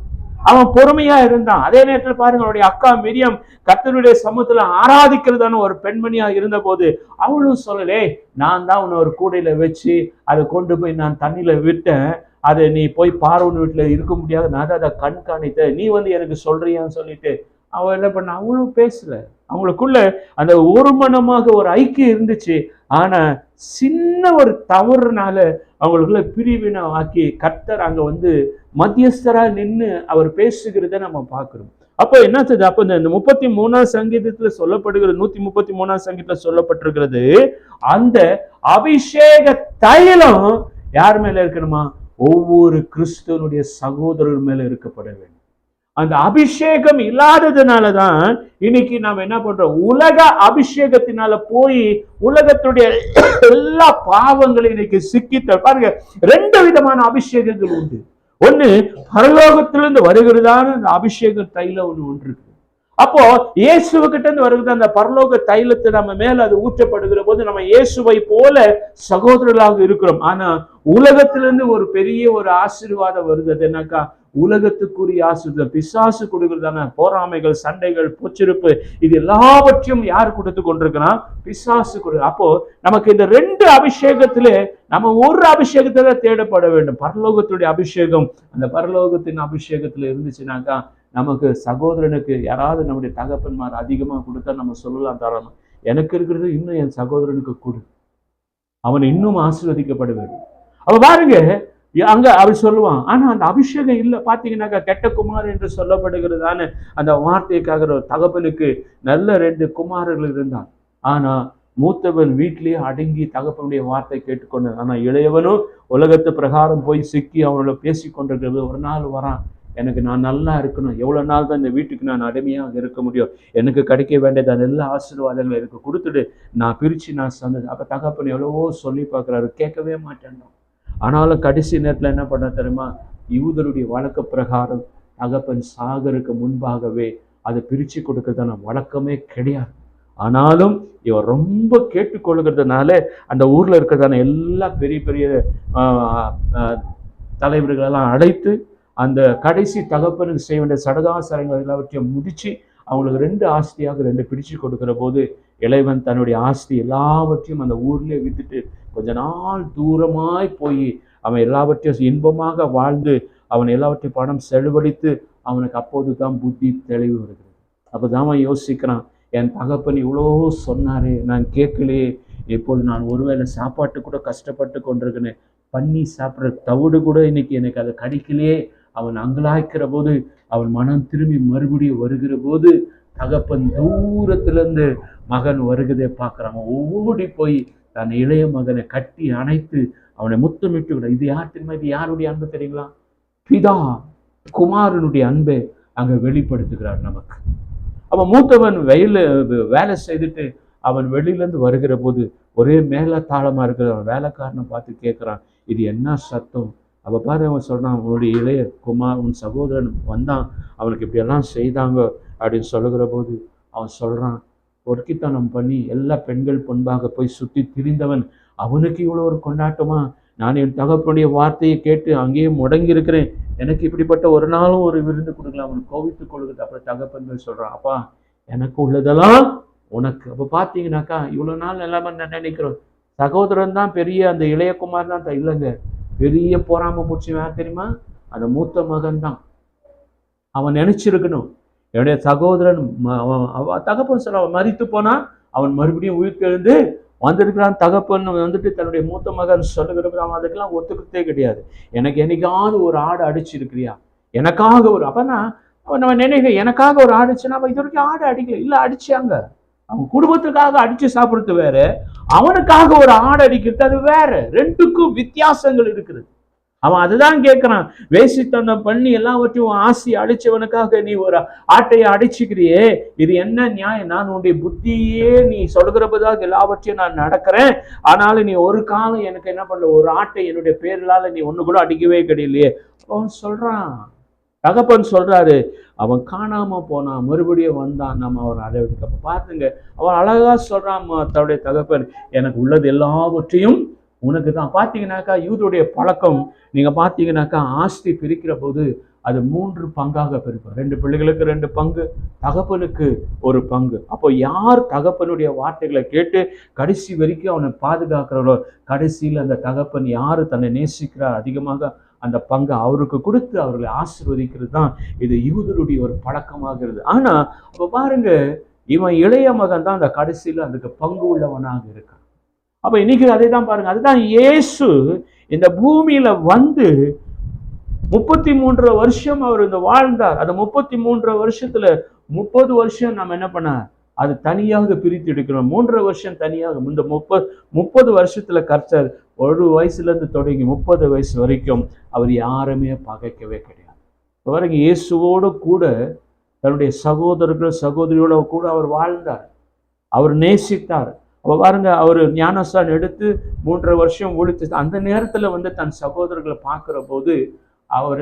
அவன் பொறுமையா இருந்தான். அதே நேரத்தில் பாருங்க, அவருடைய அக்கா மிரியம் கர்த்தருடைய சமூகத்துல ஆராதிக்கிறதான ஒரு பெண்மணியா இருந்த போது அவளும் சொல்லலே, நான் தான் உன்னை ஒரு கூடையில வச்சு அதை கொண்டு போய் நான் தண்ணியில விட்டேன், அதை நீ போய் பார்வன் வீட்டுல இருக்க முடியாது, நான் தான் அதை கண்காணித்த, நீ வந்து எனக்கு சொல்றியான்னு சொல்லிட்டு அவ என்ன பண்ண, அவளும் பேசல. அவங்களுக்குள்ள அந்த ஒரு மனமாக ஒரு ஐக்கியம் இருந்துச்சு. ஆனா சின்ன ஒரு தவறுனால அவங்களுக்குள்ள பிரிவினை ஆக்கி கர்த்தர் அங்க வந்து மத்தியஸ்தரா நின்று அவர் பேசுகிறத நம்ம பார்க்கிறோம். அப்போ என்னது, அப்ப இந்த 33ஆம் சங்கீதத்துல சொல்லப்படுகிற 133ஆம் சங்கீதத்துல சொல்லப்பட்டிருக்கிறது, அந்த அபிஷேக தைலம் யார் மேல இருக்கணுமா, ஒவ்வொரு கிறிஸ்துவனுடைய சகோதரர் மேல இருக்கப்பட வேண்டும். அந்த அபிஷேகம் இல்லாததுனாலதான் இன்னைக்கு நாம் என்ன பண்றோம், உலக அபிஷேகத்தினால போய் உலகத்துடைய எல்லா பாவங்களையும் இன்னைக்கு சிக்கித்த பாருங்க. 2 விதமான அபிஷேகங்கள் உண்டு. ஒண்ணு பரலோகத்திலிருந்து வருகிறதான அந்த அபிஷேக தைலம் ஒன்று இருக்கு. அப்போ இயேசுகிட்ட இருந்து வருகிற அந்த பரலோக தைலத்தை நம்ம மேல அது ஊற்றப்படுகிற போது நம்ம இயேசுவை போல சகோதரர்களாக இருக்கிறோம். ஆனா உலகத்திலிருந்து ஒரு பெரிய ஒரு ஆசீர்வாதம் வருது. என்னக்கா, உலகத்துக்குரிய ஆசீர்வாதம் பிசாசு கொடுக்கிறதான போராமைகள், சண்டைகள், பொச்சிருப்பு, இது எல்லாவற்றையும் யார் கொடுத்து கொண்டிருக்கிறான்? பிசாசு கொடு. அப்போ நமக்கு இந்த 2 அபிஷேகத்திலே நம்ம ஒரு அபிஷேகத்துல தேடப்பட வேண்டும். பரலோகத்துடைய அபிஷேகம், அந்த பரலோகத்தின் அபிஷேகத்துல இருந்துச்சுனாக்கா நமக்கு சகோதரனுக்கு யாராவது நம்முடைய தகப்பன்மார் அதிகமா கொடுத்தா நம்ம சொல்லலாம், தாராளம் எனக்கு இருக்கிறது இன்னும் என் சகோதரனுக்கு கொடு, அவன் இன்னும் ஆசீர்வதிக்கப்பட வேண்டும். அவ பாருங்க, அங்க அப்படி சொல்லுவான். ஆனா அந்த அபிஷேகம் இல்லை. பாத்தீங்கன்னாக்கா கெட்ட குமார் என்று சொல்லப்படுகிறதான அந்த வார்த்தைக்காக ஒரு தகப்பனுக்கு நல்ல 2 குமாரர்கள் இருந்தான். ஆனா மூத்தவன் வீட்டிலேயே அடங்கி தகப்பனுடைய வார்த்தை கேட்டுக்கொண்டு, ஆனா இளையவனும் உலகத்து பிரகாரம் போய் சிக்கி அவனோட பேசி கொண்டிருக்கிறது. ஒரு நாள் வரான், எனக்கு நான் நல்லா இருக்கணும், எவ்வளவு நாள் தான் இந்த வீட்டுக்கு நான் அடிமையாக இருக்க முடியும், எனக்கு கிடைக்க வேண்டியது அது எல்லா ஆசீர்வாதங்களும் எனக்கு கொடுத்துட்டு நான் பிரிச்சு நான் சந்தது. அப்ப தகப்பன் எவ்வளவோ சொல்லி பார்க்குறாரு, கேட்கவே மாட்டேன். ஆனாலும் கடைசி நேரத்தில் என்ன பண்ண தெரியுமா, யூதருடைய வழக்க பிரகாரம் தகப்பன் சாகருக்கு முன்பாகவே அதை பிரிச்சு கொடுக்கறதான வழக்கமே கிடையாது. ஆனாலும் இவன் ரொம்ப கேட்டுக்கொள்கிறதுனால அந்த ஊர்ல இருக்கிறதான எல்லா பெரிய பெரிய தலைவர்களெல்லாம் அழைத்து அந்த கடைசி தகப்பனுக்கு செய்ய வேண்டிய சடகாசரங்கள் எல்லாவற்றையும் முடிச்சு அவங்களுக்கு 2 ஆஸ்தியாக 2 பிடிச்சு கொடுக்கிற போது இளைவன் தன்னுடைய ஆஸ்தி எல்லாவற்றையும் அந்த ஊர்லயே வித்துட்டு கொஞ்ச நாள் தூரமாய் போய் அவன் எல்லாவற்றையும் இன்பமாக வாழ்ந்து அவன் எல்லாவற்றையும் பணம் செலவழித்து அவனுக்கு அப்போது தான் புத்தி தெளிவு வருகிறது. அப்போதான் அவன் யோசிக்கிறான், என் தகப்பன் இவ்வளோ சொன்னாரே, நான் கேட்கலையே, இப்போது நான் ஒருவேளை சாப்பாட்டு கூட கஷ்டப்பட்டு கொண்டிருக்கேன், பண்ணி சாப்பிட்ற தவிடு கூட இன்னைக்கு எனக்கு அதை கிடைக்கலையே. அவன் அங்கலாய்க்கிற போது அவன் மனம் திரும்பி மறுபடியும் வருகிற போது தகப்பன் தூரத்திலிருந்து மகன் வருகிறதை பார்க்குறான். ஓடி போய் தன் இளைய மகனை கட்டி அணைத்து அவனை முத்தமிட்டு விட. இது யார் தெரியுமா? இது யாருடைய அன்பு தெரியுங்களா? பிதா குமாரனுடைய அன்பை அங்க வெளிப்படுத்துகிறார் நமக்கு. அவன் மூத்தவன் வேலை செய்துட்டு அவன் வெளியிலேருந்து வருகிற போது ஒரே மேல தாளமா இருக்கிற அவன் வேலைக்காரனை பார்த்து கேட்குறான், இது என்ன சத்தம்? அப்போ பாரு, அவன் சொல்கிறான், அவனுடைய இளைய குமார் உன் சகோதரன் வந்தான், அவனுக்கு இப்படியெல்லாம் செய்தாங்க அப்படின்னு சொல்லுகிற போது அவன் சொல்கிறான், பொறுக்கித்தனம் பண்ணி எல்லா பெண்கள் பொன்பாக போய் சுற்றி திரிந்தவன் அவனுக்கு இவ்வளோ ஒரு கொண்டாட்டமா? நான் என் தகப்பனுடைய வார்த்தையை கேட்டு அங்கேயே முடங்கி இருக்கிறேன், எனக்கு இப்படிப்பட்ட ஒரு நாளும் ஒரு விருந்து கொடுக்கலாம். அவன் கோவித்துக் கொள்ளுகிறது. அப்புறம் தகப்பன்கள் சொல்கிறான், அப்பா எனக்கு உள்ளதெல்லாம் உனக்கு. அப்போ பார்த்தீங்கன்னாக்கா இவ்வளோ நாள் எல்லாமே நினைக்கிறோம் சகோதரன் தான் பெரிய, அந்த இளையகுமார் தான் இல்லைங்க, பெரிய பொறாம பூச்சி வேற தெரியுமா? அந்த மூத்த மகன் தான். அவன் நினைச்சிருக்கணும், என்னுடைய சகோதரன் தகப்பன் சொல்ல அவன் மரித்து போனா அவன் மறுபடியும் உயிர் எழுந்து வந்திருக்கிறான். தகப்பன் வந்துட்டு தன்னுடைய மூத்த மகன் சொல்லுகிறப்ப அவன் அதுக்கெல்லாம் ஒத்துக்கிட்டே கிடையாது. எனக்கு என்னைக்காவது ஒரு ஆடு அடிச்சிருக்கிறியா, எனக்காக ஒரு, அப்பனா நம்ம நினைக்க எனக்காக ஒரு ஆடுச்சுன்னா அவன் இது வரைக்கும் ஆடு அடிக்கல, இல்லை அடிச்சாங்க. அவன் குடும்பத்துக்காக அடிச்சு சாப்பிடுறது வேற, அவனுக்காக ஒரு ஆடு அடிக்கிறது அது வேற. 2க்கும் வித்தியாசங்கள் இருக்குது. அவன் அதுதான் கேட்கிறான், வேசித்தனம் பண்ணி எல்லாவற்றையும் ஆசி அடிச்சவனுக்காக நீ ஒரு ஆட்டையை அடிச்சுக்கிறியே, இது என்ன நியாயம்? நான் உன்னுடைய புத்தியே நீ சொல்கிறப்பதாக எல்லாவற்றையும் நான் நடக்கிறேன், ஆனாலும் நீ ஒரு காலம் எனக்கு என்ன பண்ணல, ஒரு ஆட்டை என்னுடைய பேர்களால நீ ஒண்ணு கூட அடிக்கவே கிடையிலையே. அவன் சொல்றான், தகப்பன் சொல்றாரு, அவன் காணாம போனான், மறுபடியும் வந்தான், நம்ம அவன் அடைவடிக்க. அப்ப பாருங்க, அவன் அழகா சொல்றான் தன்னுடைய தகப்பன், எனக்கு உள்ளது எல்லாவற்றையும் உனக்கு தான். பார்த்தீங்கன்னாக்கா யூதருடைய பழக்கம், நீங்க பார்த்தீங்கன்னாக்கா ஆஸ்தி பிரிக்கிற போது அது 3 பங்காக பிரிக்கும். 2 பிள்ளைகளுக்கு 2 பங்கு, தகப்பனுக்கு ஒரு பங்கு. அப்போ யார் தகப்பனுடைய வார்த்தைகளை கேட்டு கடைசி வரைக்கும் அவனை பாதுகாக்கிறவரோ, கடைசியில் அந்த தகப்பன் யாரு தன்னை நேசிக்கிறார் அதிகமாக அந்த பங்கை அவருக்கு கொடுத்து அவர்களை ஆசீர்வதிக்கிறது தான் இது யூதருடைய ஒரு பழக்கமாகிறது. ஆனா அப்ப பாருங்க, இவன் இளைய மகன் தான் அந்த கடைசியில் அதுக்கு பங்கு உள்ளவனாக இருக்கான். அப்ப இன்னைக்கு அதை தான் பாருங்க, அதுதான் இயேசு இந்த பூமியில வந்து 33 வருஷம் அவர் இந்த வாழ்ந்தார். அந்த 33 வருஷத்துல 30 வருஷம் நம்ம என்ன பண்ண, அது தனியாக பிரித்து எடுக்கிறோம். 3 வருஷம் தனியாக. இந்த 30 வருஷத்துல கர்த்தர் 1 வயசுல இருந்து தொடங்கி 30 வயசு வரைக்கும் அவர் யாருமே பகைக்கவே கிடையாது. பாருங்க, இயேசுவோடு கூட தன்னுடைய சகோதரர்கள் சகோதரியோட கூட அவர் வாழ்ந்தார், அவர் நேசித்தார். அப்ப பாருங்க, அவர் ஞானஸ்தானம் எடுத்து 3.5 வருஷம் ஒழித்து அந்த நேரத்துல தன் சகோதரர்களை பார்க்கிற போது அவர்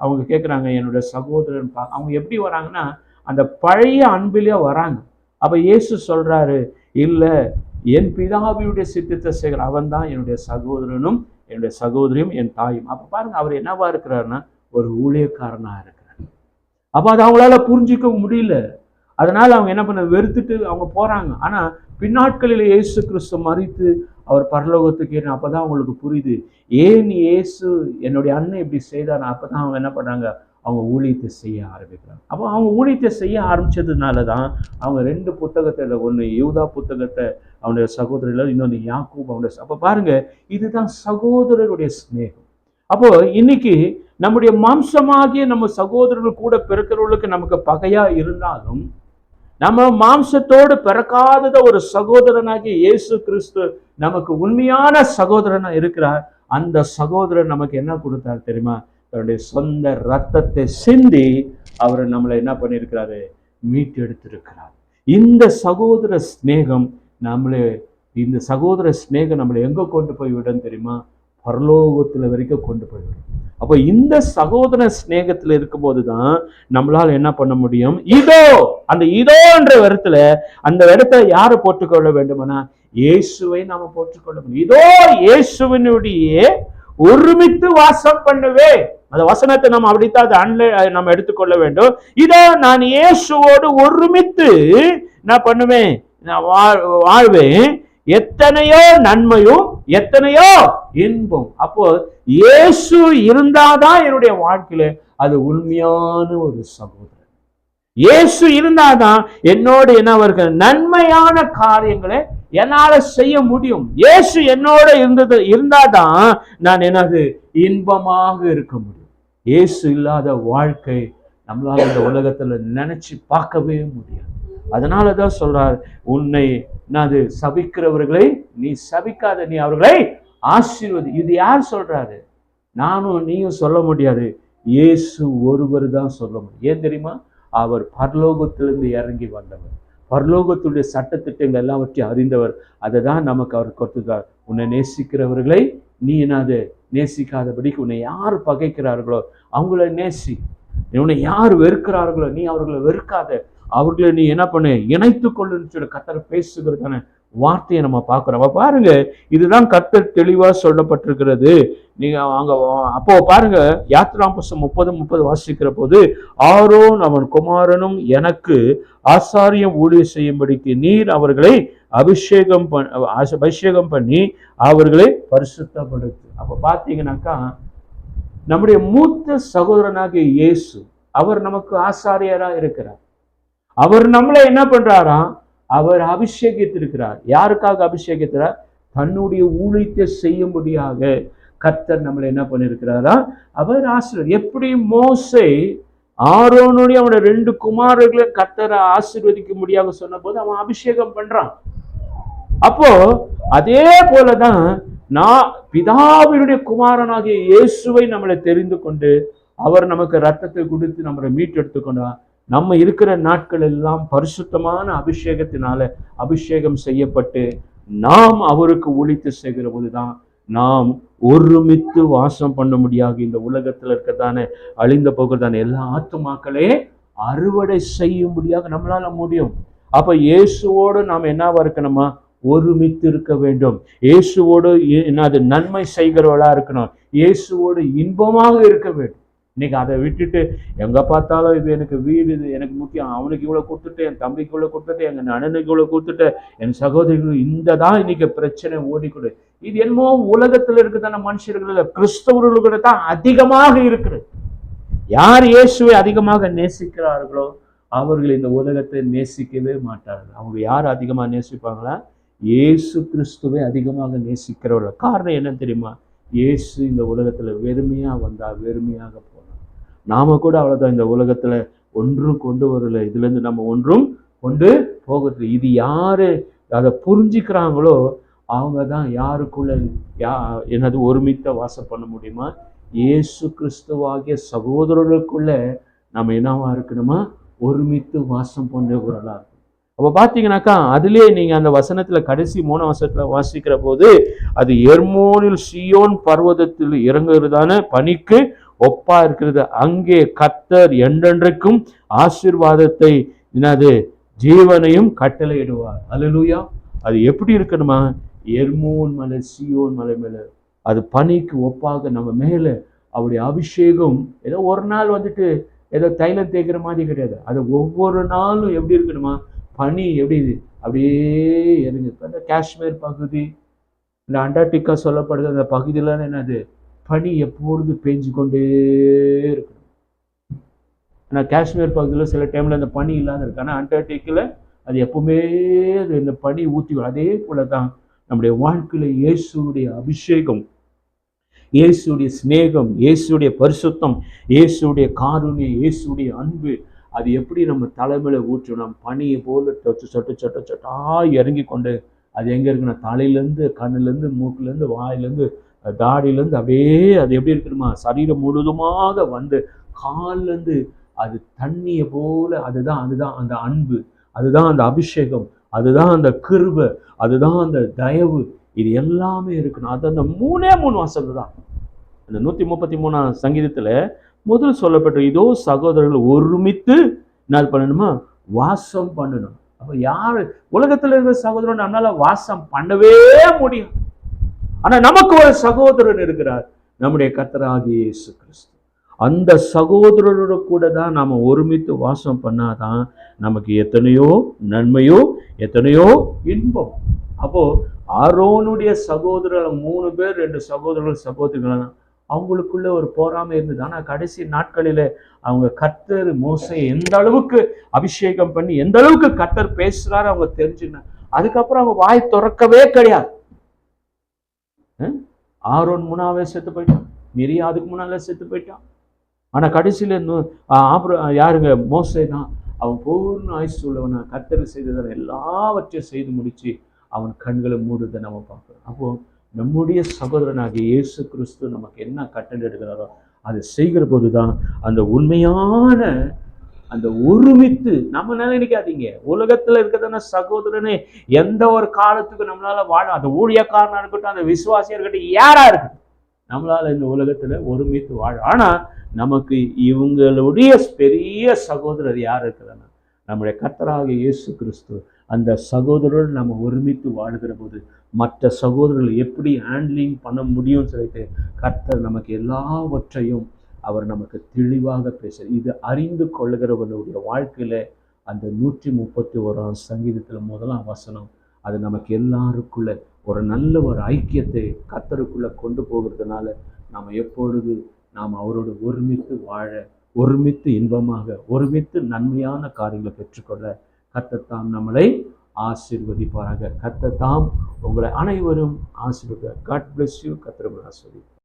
அவங்க கேட்குறாங்க, என்னுடைய சகோதரன் அவங்க எப்படி வராங்கன்னா அந்த பழைய அன்பிலே வராங்க. அப்ப இயேசு சொல்றாரு, இல்ல, என் பிதாவியுடைய சித்தத்தை செய்கிற அவன் தான் என்னுடைய சகோதரனும் என்னுடைய சகோதரியும் என் தாயும். அப்ப பாருங்க, அவர் என்னவா இருக்கிறாருன்னா ஒரு ஊழியக்காரனா இருக்கிறார். அப்ப அது அவங்களால புரிஞ்சிக்க முடியல. அதனால அவங்க என்ன பண்ண, வெறுத்துட்டு அவங்க போறாங்க. ஆனா பின்னாட்களில் இயேசு கிறிஸ்து மரித்து அவர் பரலோகத்துக்கு ஏறின அப்பதான் அவங்களுக்கு புரியுது, ஏன் இயேசு என்னுடைய அண்ணன் இப்படி செய்தார். அப்பதான் அவங்க என்ன பண்றாங்க, அவங்க ஊழியத்தை செய்ய ஆரம்பிக்கிறாங்க. அப்போ அவங்க ஊழியத்தை செய்ய ஆரம்பிச்சதுனால தான் அவங்க 2 புத்தகத்தை, ஒன்று யூதா புத்தகத்தை அவனுடைய சகோதரர்கள், இன்னொன்று யாக்கூப் அவனுடைய. அப்போ பாருங்க, இதுதான் சகோதரருடைய சிநேகம். அப்போ இன்னைக்கு நம்முடைய மாம்சமாகிய நம்ம சகோதரர்கள் கூட பிறக்கிறவர்களுக்கு நமக்கு பகையா இருந்தாலும், நம்ம மாம்சத்தோடு பிறக்காதத ஒரு சகோதரனாகிய இயேசு கிறிஸ்து நமக்கு உண்மையான சகோதரனா இருக்கிறார். அந்த சகோதரர் நமக்கு என்ன கொடுத்தார் தெரியுமா? தன்னுடைய சொந்த ரத்தத்தை சிந்தி அவர் நம்மளை என்ன பண்ணியிருக்கிறாரு, மீட்டு எடுத்திருக்கிறார். இந்த சகோதர ஸ்நேகம் இந்த சகோதர ஸ்நேகம் நம்மளை எங்க கொண்டு போய் விடும் தெரியுமா? பரலோகத்துல வரைக்கும் கொண்டு போய்விடும். அப்ப இந்த சகோதர ஸ்நேகத்துல இருக்கும் போதுதான் நம்மளால என்ன பண்ண முடியும்? அந்த என்ற இடத்துல, அந்த இடத்துல யாரை போட்டுக்கொள்ள வேண்டுமானா இயேசுவை நாம போட்டுக்கொள்ள முடியும். இயேசுவினுடைய ஒருமித்து வாசம் பண்ணுவே. அந்த வசனத்தை நம்ம அப்படித்தான் நம்ம எடுத்துக்கொள்ள வேண்டும். நான் இயேசுவோடு ஒருமித்து நான் பண்ணுவேன், நான் வாழ்வேன். எத்தனையோ நன்மையும் எத்தனையோ இன்பம். அப்போ இயேசு இருந்தாதான் என்னுடைய வாழ்க்கையில அது உண்மையான ஒரு சகோதரன். இயேசு இருந்தாதான் என்னோடு என்ன வருகிற நன்மையான காரியங்களை என்னால செய்ய முடியும். இயேசு என்னோட இருந்தாதான் நான் எனது இன்பமாக இருக்க முடியும். இயேசு இல்லாத வாழ்க்கை நம்மளால இந்த உலகத்துல நினைச்சு பார்க்கவே முடியாது. அதனாலதான் சொல்றார், உன்னை நான் சபிக்கிறவர்களை நீ சபிக்காத, நீ அவர்களை ஆசீர்வதி. இது யார் சொல்றாரு? நானும் நீயும் சொல்ல முடியாது, இயேசு ஒருவர் தான் சொல்ல முடியும். ஏன் தெரியுமா? அவர் பரலோகத்திலிருந்து இறங்கி வந்தவர், பரலோகத்துடைய சட்டத்திட்டங்கள் எல்லாவற்றையும் அறிந்தவர். அதை தான் நமக்கு அவர் கொடுத்துட்டார். உன்னை நேசிக்கிறவர்களை நீ என்னது நேசிக்காதபடிக்கு, உன்னை யார் பகைக்கிறார்களோ அவங்கள நேசி, உன்னை யார் வெறுக்கிறார்களோ நீ அவர்களை வெறுக்காத, அவர்களை நீ என்ன பண்ணு, இணைத்து கொள்ளுன்னு சொல்லி கர்த்தர் பேசுகிறதான வார்த்தையை நம்ம பார்க்கிறோம். பாருங்க, இதுதான் கர்த்தர் தெளிவா சொல்லப்பட்டிருக்கிறது. நீங்க அங்க அப்போ பாருங்க, யாத்திராகமம் 30:30 வாசிக்கிற போது, ஆரோன் அவன் குமாரனும் எனக்கு ஆசாரியம் ஊழியம் செய்யும்படிக்கு நீர் அவர்களை அபிஷேகம் பண்ணி அவர்களை பரிசுத்தப்படுத்து. அப்ப பாத்தீங்கன்னாக்கா, நம்முடைய மூத்த சகோதரனாகிய இயேசு அவர் நமக்கு ஆசாரியரா இருக்கிறார். அவர் நம்மளை என்ன பண்றாராம்? அவர் அபிஷேகித்திருக்கிறார். யாருக்காக அபிஷேகித்தார்? தன்னுடைய ஊழியத்தை செய்யும்படியாக கர்த்தர் நம்மளை என்ன பண்ணிருக்கிறாரா? அவர் ஆசீர்வாதம். எப்படி மோசே ஆரோனுடைய அவனோட 2 குமாரர்களை கர்த்தரை ஆசீர்வதிக்க முடியாத சொன்ன போது அவன் அபிஷேகம் பண்றான். அப்போ அதே போலதான் நான் பிதாவினுடைய குமாரனாகிய இயேசுவை நம்மளை தெரிந்து கொண்டு அவர் நமக்கு ரத்தத்தை கொடுத்து நம்மளை மீட்டு எடுத்துக்கொண்டா, நம்ம இருக்கிற நாட்கள் எல்லாம் பரிசுத்தமான அபிஷேகத்தினால அபிஷேகம் செய்யப்பட்டு நாம் அவருக்கு ஊழித்து செய்கிற போதுதான் நாம் ஒருமித்து வாசம் பண்ண முடியாது. இந்த உலகத்துல இருக்கிறதான அழிந்த போகிறதான எல்லா ஆத்துமாக்களே அறுவடை செய்யும்படியாக நம்மளால முடியும். அப்ப இயேசுவோடு நாம் என்னவா இருக்கணுமா? ஒருமித்து இருக்க வேண்டும். இயேசுவோடு என்னது நன்மை செய்கிறவளா இருக்கணும். இயேசுவோடு இன்பமாக இருக்க வேண்டும். இன்னைக்கு அதை விட்டுட்டு எங்க பார்த்தாலும் இது எனக்கு வீடு, இது எனக்கு முக்கியம், அவனுக்கு இவ்வளவு கொடுத்துட்டு, என் தம்பிக்கு இவ்வளவு கொடுத்துட்டு, எங்க அண்ணனுக்கு இவ்வளவு கொடுத்துட்டு, என் சகோதரிகள், இந்த தான் இன்னைக்கு பிரச்சனை ஓடிக்கொடு. இது என்னமோ உலகத்துல இருக்குதான மனுஷர்கள், கிறிஸ்தவர்களோட தான் அதிகமாக இருக்கிறது. யார் இயேசுவை அதிகமாக நேசிக்கிறார்களோ அவர்கள் இந்த உலகத்தை நேசிக்கவே மாட்டார்கள். அவங்க யார் அதிகமாக நேசிப்பாங்களா? இயேசு கிறிஸ்துவை அதிகமாக நேசிக்கிறவர்கள். காரணம் என்ன தெரியுமா? இயேசு இந்த உலகத்துல வெறுமையா வந்தா, வெறுமையாக போனார். நாம கூட அவ்வளவுதான், இந்த உலகத்துல ஒன்றும் கொண்டு வரல, இதுல இருந்து நம்ம ஒன்றும் கொண்டு போகிறது. இது யாரு அதை புரிஞ்சுக்கிறாங்களோ அவங்க தான் யாருக்குள்ள என்னது ஒருமித்த வாசம் பண்ண முடியுமா? இயேசு கிறிஸ்துவாகிய சகோதரர்களுக்குள்ள நம்ம என்னவா இருக்கணுமா, ஒருமித்து வாசம் பண்ணுகிறவர்களா இருக்கும். அப்ப பாத்தீங்கன்னாக்கா அதுலயே நீங்க அந்த வசனத்துல கடைசி 3 வசனத்துல வாசிக்கிற போது, அது எர்மோனில் சீயோன் பர்வதத்தில் இறங்குகிறதான பனிக்கு ஒப்பா இருக்கிறது. அங்கே கர்த்தர் என்றென்றைக்கும் ஆசீர்வாதத்தை என்னது ஜீவனையும் கட்டளையிடுவார். அல்லேலூயா. அது எப்படி இருக்கணுமா, எர்மோன் மலை சீயோன் மலை மேல அது பனிக்கு ஒப்பாக நம்ம மேல அவருடைய அபிஷேகம். ஏதோ ஒரு நாள் வந்துட்டு ஏதோ தைலம் தேய்க்கிற மாதிரி கிடையாது. அது ஒவ்வொரு நாளும் எப்படி இருக்கணுமா, பனி எப்படி அப்படியே இறங்கு. அந்த காஷ்மீர் பகுதி, இந்த அண்டார்டிகா சொல்லப்படுது, அந்த பகுதியில என்னது பனி எப்பொழுது பெஞ்சு கொண்டே இருக்கணும். ஆனால் காஷ்மீர் பகுதியில் சில டைம்ல அந்த பனி இல்லாத இருக்கு. ஆனால் அண்டார்டிக்கில் அது எப்பவுமே இந்த பனி ஊற்றி. அதே போல தான் நம்முடைய வாழ்க்கையில இயேசுடைய அபிஷேகம், இயேசுடைய சிநேகம், இயேசுடைய பரிசுத்தம், இயேசுடைய காருண்யம், இயேசுடைய அன்பு, அது எப்படி நம்ம தலைமையில ஊற்றணும். பனியை போல சொட்டு சொட்டு சொட்டு சொட்டா இறங்கி கொண்டு அது எங்க இருக்குன்னா தலையிலேருந்து கண்ணுலேருந்து மூக்குலேருந்து வாயிலேருந்து தாடியிலேருந்து அப்படியே அது எப்படி இருக்கணுமா, சரீரம் முழுதுமாக வந்து காலிலேருந்து அது தண்ணியை போல. அதுதான் அதுதான் அந்த அன்பு, அதுதான் அந்த அபிஷேகம், அதுதான் அந்த கிருபை, அதுதான் அந்த தயவு. இது எல்லாமே இருக்கணும். அது அந்த 3 வசனம் தான். அந்த 133 சங்கீதத்துல முதல் சொல்லப்பட்ட இதோ சகோதரர்கள் ஒருமித்து என்ன பண்ணணுமா, வாசம் பண்ணணும். அப்ப யாரு உலகத்துல இருக்கிற சகோதரன் நம்மளால வாசம் பண்ணவே முடியும். ஆனா நமக்கு ஒரு சகோதரன் இருக்கிறார், நம்முடைய கர்த்தராகிய இயேசு கிறிஸ்து. அந்த சகோதரரோட கூட தான் நாம ஒருமித்து வாசம் பண்ணாதான் நமக்கு எத்தனையோ நன்மையோ எத்தனையோ இன்பம். அப்போ ஆரோனுடைய சகோதரர் 3 பேர், 2 சகோதரர்கள் சகோதரிகள், அவங்களுக்குள்ள ஒரு போராமை இருந்தது. ஆனா கடைசி நாட்களில அவங்க கர்த்தர் மோசையை எந்த அளவுக்கு அபிஷேகம் பண்ணி எந்த அளவுக்கு கர்த்தர் பேசுறாரு அவங்க தெரிஞ்சுக்கணும். அதுக்கப்புறம் அவங்க வாய் திறக்கவே கிடையாது. ஆரோன் முன்னாவே செத்து போயிட்டான், மிரியா அதுக்கு முன்னால செத்து போயிட்டான். ஆனா கடைசியில யாருங்க, மோசே தான். அவன் பூர்ண ஆயுசு உள்ளவனா கர்த்தர் செய்ததை எல்லாவற்றையும் செய்து முடிச்சு அவன் கண்களை மூடுதை நம்ம பார்க்கிறோம். அப்போ நம்முடைய சகோதரனாகிய இயேசு கிறிஸ்து நமக்கு என்ன கட்டளை எடுக்கிறாரோ அதை செய்கிற போதுதான் அந்த உண்மையான அந்த ஒருமித்து. நம்ம நினைக்காதீங்க உலகத்துல இருக்கிறதான சகோதரனே எந்த ஒரு காலத்துக்கு நம்மளால வாழ, அந்த ஊழியக்காரனா இருக்கட்டும், அந்த விசுவாசியா இருக்கட்டும், யாரா இருக்கட்டும், நம்மளால இந்த உலகத்துல ஒருமித்து வாழ. ஆனா நமக்கு இவங்களுடைய பெரிய சகோதரர் யார் இருக்கிறாங்க, நம்முடைய கர்த்தராகிய இயேசு கிறிஸ்து. அந்த சகோதரர் நம்ம ஒருமித்து வாழுகிற போது மற்ற சகோதரர்கள் எப்படி ஹேண்ட்லிங் பண்ண முடியும்னு சொல்லிட்டு கர்த்தர் நமக்கு எல்லாவற்றையும் அவர் நமக்கு தெளிவாக பேசுறார். இது அறிந்து கொள்ளுகிறவர்களுடைய வாழ்க்கையில அந்த 131 சங்கீதத்துல 1 வசனம் அது நமக்கு எல்லாருக்குள்ள ஒரு நல்ல ஒரு ஐக்கியத்தை கர்த்தருக்குள்ள கொண்டு போகிறதுனால நாம் எப்பொழுது நாம் அவரோடு ஒருமித்து வாழ, ஒருமித்து இன்பமாக, ஒருமித்து நன்மையான காரியங்களை பெற்றுக்கொள்ள கர்த்தர் தாம் நம்மளை ஆசீர்வதிப்பாராக. கர்த்தர் தாம் உங்களை அனைவரும் ஆசீர்வதிப்பார். God bless you. கர்த்தர் உங்களை ஆசீர்வதிப்பார்.